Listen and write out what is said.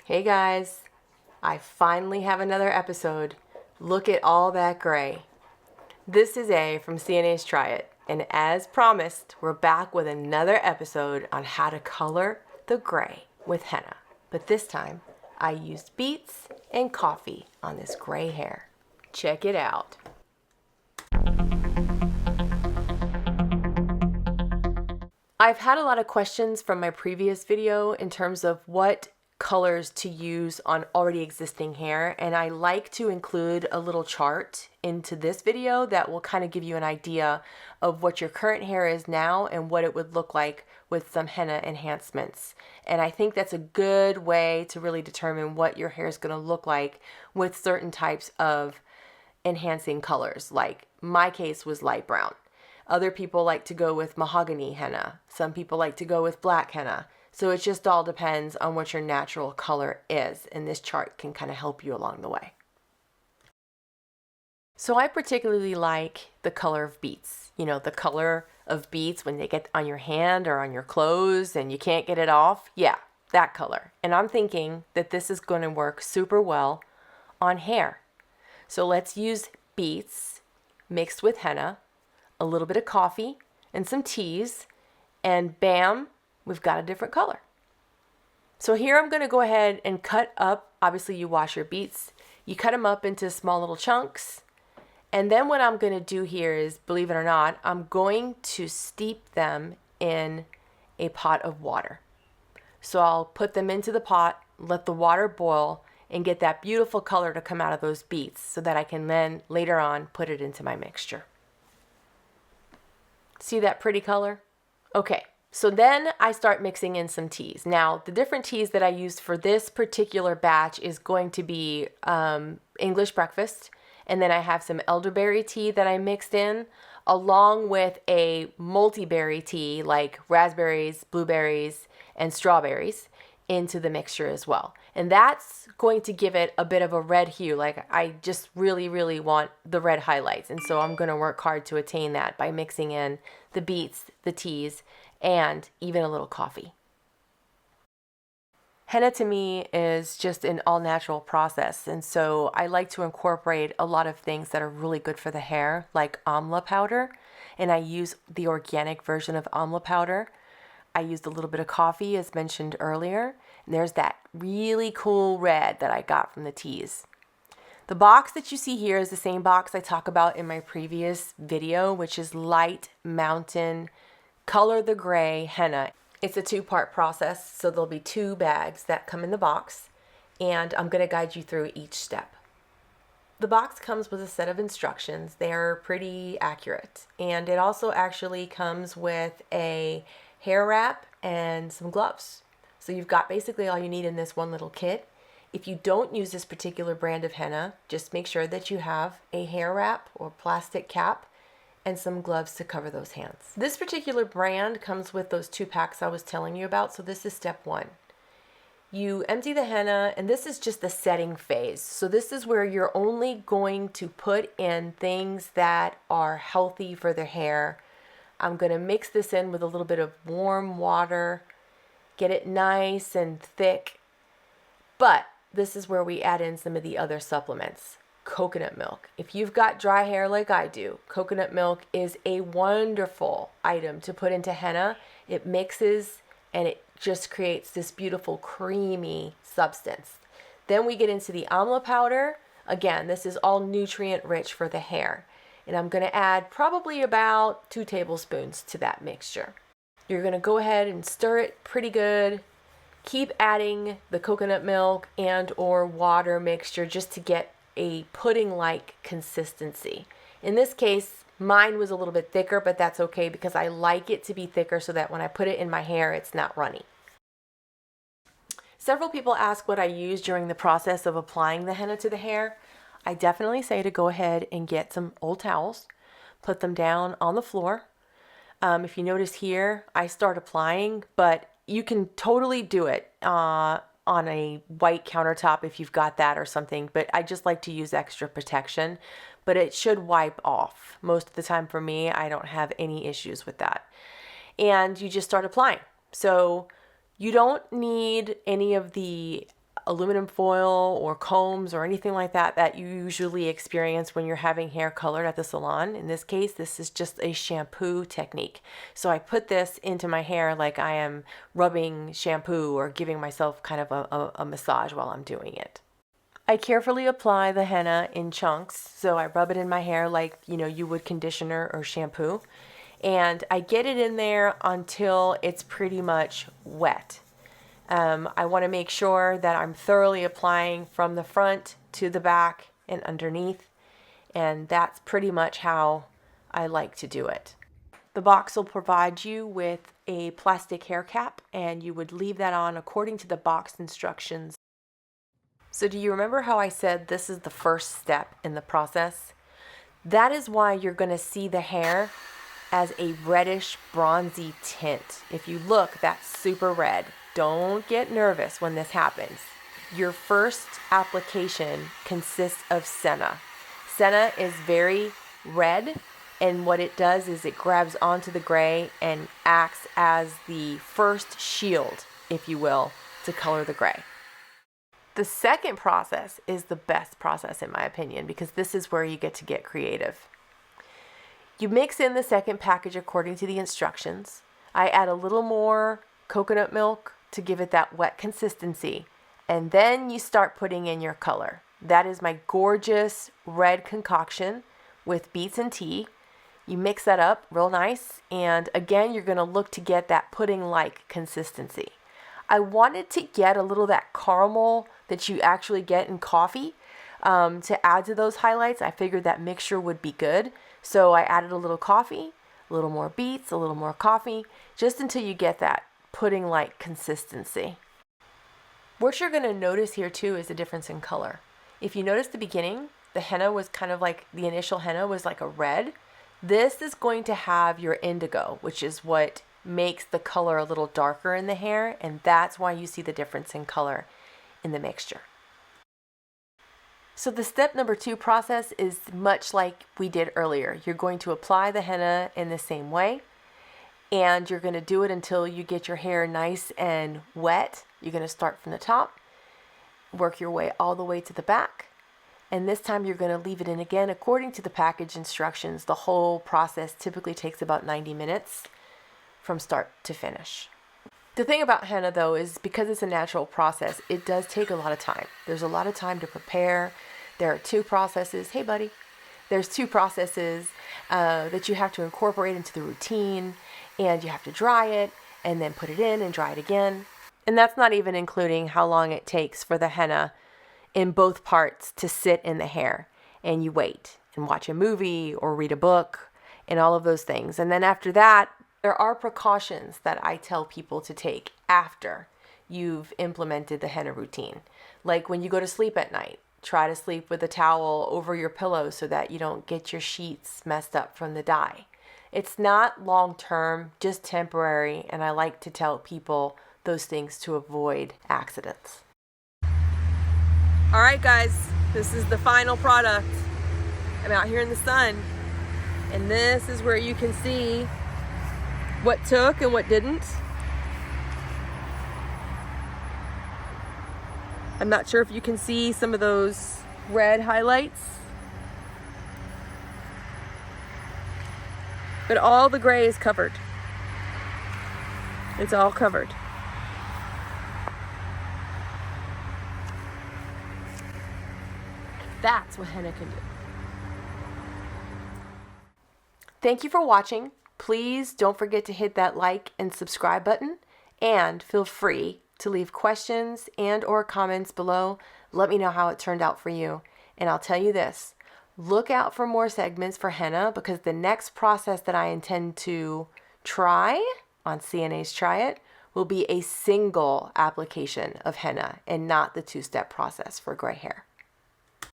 Hey guys, I finally have another episode. Look at all that gray. This is A from CNA's Try It, and as promised, we're back with another episode on how to color the gray with henna. But this time, I used beets and coffee on this gray hair. Check it out. I've had a lot of questions from my previous video in terms of what colors to use on already existing hair, and I like to include a little chart into this video that will kind of give you an idea of what your current hair is now and what it would look like with some henna enhancements. And I think that's a good way to really determine what your hair is going to look like with certain types of enhancing colors. Like my case was light brown. Other people like to go with mahogany henna. Some people like to go with black henna. So it just all depends on what your natural color is, and this chart can kind of help you along the way. So I particularly like the color of beets. You know, the color of beets when they get on your hand or on your clothes and you can't get it off. Yeah, that color. And I'm thinking that this is going to work super well on hair. So let's use beets mixed with henna, a little bit of coffee, and some teas, and bam, we've got a different color. So here I'm going to go ahead and cut up, obviously you wash your beets, you cut them up into small little chunks, and then what I'm going to do here is, believe it or not, I'm going to steep them in a pot of water. So I'll put them into the pot, let the water boil, and get that beautiful color to come out of those beets so that I can then later on put it into my mixture. See that pretty color? Okay. So then I start mixing in some teas. Now, the different teas that I used for this particular batch is going to be English breakfast. And then I have some elderberry tea that I mixed in, along with a multi-berry tea like raspberries, blueberries, and strawberries into the mixture as well. And that's going to give it a bit of a red hue. Like I just really want the red highlights. And so I'm going to work hard to attain that by mixing in the beets, the teas, and even a little coffee. Henna to me is just an all-natural process, and so I like to incorporate a lot of things that are really good for the hair, like AMLA powder, and I use the organic version of AMLA powder. I used a little bit of coffee, as mentioned earlier, and there's that really cool red that I got from the teas. The box that you see here is the same box I talk about in my previous video, which is Light Mountain Color the Gray Henna. It's a two-part process, so there'll be 2 bags that come in the box, and I'm going to guide you through each step. The box comes with a set of instructions. They're pretty accurate, and it also actually comes with a hair wrap and some gloves. So you've got basically all you need in this one little kit. If you don't use this particular brand of henna, just make sure that you have a hair wrap or plastic cap and some gloves to cover those hands. This particular brand comes with those 2 packs I was telling you about, so this is step 1. You empty the henna, and this is just the setting phase. So this is where you're only going to put in things that are healthy for the hair. I'm going to mix this in with a little bit of warm water, get it nice and thick, but this is where we add in some of the other supplements. Coconut milk. If you've got dry hair like I do, coconut milk is a wonderful item to put into henna. It mixes and it just creates this beautiful creamy substance. Then we get into the AMLA powder. Again, this is all nutrient rich for the hair. And I'm going to add probably about 2 tablespoons to that mixture. You're going to go ahead and stir it pretty good. Keep adding the coconut milk and or water mixture just to get a pudding-like consistency. In this case, mine was a little bit thicker, but that's okay because I like it to be thicker so that when I put it in my hair, it's not runny. Several people ask what I use during the process of applying the henna to the hair. I definitely say to go ahead and get some old towels, put them down on the floor. If you notice here, I start applying, but you can totally do it on a white countertop if you've got that or something, but I just like to use extra protection, but it should wipe off. Most of the time for me, I don't have any issues with that. And you just start applying. So you don't need any of the aluminum foil or combs or anything like that that you usually experience when you're having hair colored at the salon. In this case, this is just a shampoo technique. So I put this into my hair like I am rubbing shampoo or giving myself kind of a massage while I'm doing it. I carefully apply the henna in chunks, so I rub it in my hair like you would conditioner or shampoo, and I get it in there until it's pretty much wet. I want to make sure that I'm thoroughly applying from the front to the back and underneath, and that's pretty much how I like to do it. The box will provide you with a plastic hair cap, and you would leave that on according to the box instructions. So do you remember how I said this is the first step in the process? That is why you're going to see the hair as a reddish bronzy tint. If you look, that's super red. Don't get nervous when this happens. Your first application consists of senna. Senna is very red, and what it does is it grabs onto the gray and acts as the first shield, if you will, to color the gray. The second process is the best process in my opinion, because this is where you get to get creative. You mix in the second package according to the instructions. I add a little more coconut milk to give it that wet consistency, and then you start putting in your color. That is my gorgeous red concoction with beets and tea. You mix that up real nice, and again you're going to look to get that pudding-like consistency. I wanted to get a little of that caramel that you actually get in coffee to add to those highlights. I figured that mixture would be good. So I added a little coffee, a little more beets, a little more coffee, just until you get that pudding-like consistency. What you're going to notice here too is the difference in color. If you notice the beginning, the henna was kind of like, the initial henna was like a red. This is going to have your indigo, which is what makes the color a little darker in the hair, and that's why you see the difference in color in the mixture. So the step number 2 process is much like we did earlier. You're going to apply the henna in the same way, and you're going to do it until you get your hair nice and wet. You're going to start from the top, work your way all the way to the back, and this time you're going to leave it in again according to the package instructions. The whole process typically takes about 90 minutes from start to finish. The thing about henna though is because it's a natural process, it does take a lot of time. There's a lot of time to prepare. There are 2 processes. Hey buddy. There's 2 processes that you have to incorporate into the routine, and you have to dry it and then put it in and dry it again. And that's not even including how long it takes for the henna in both parts to sit in the hair, and you wait and watch a movie or read a book and all of those things. And then after that, there are precautions that I tell people to take after you've implemented the henna routine. Like when you go to sleep at night, try to sleep with a towel over your pillow so that you don't get your sheets messed up from the dye. It's not long term, just temporary, and I like to tell people those things to avoid accidents. All right guys, this is the final product. I'm out here in the sun, and this is where you can see what took and what didn't. I'm not sure if you can see some of those red highlights, but all the gray is covered. It's all covered. That's what henna can do. Thank you for watching. Please don't forget to hit that like and subscribe button, and feel free to leave questions and or comments below. Let me know how it turned out for you. And I'll tell you this, look out for more segments for henna, because the next process that I intend to try on CNA's Try It will be a single application of henna and not the 2-step process for gray hair.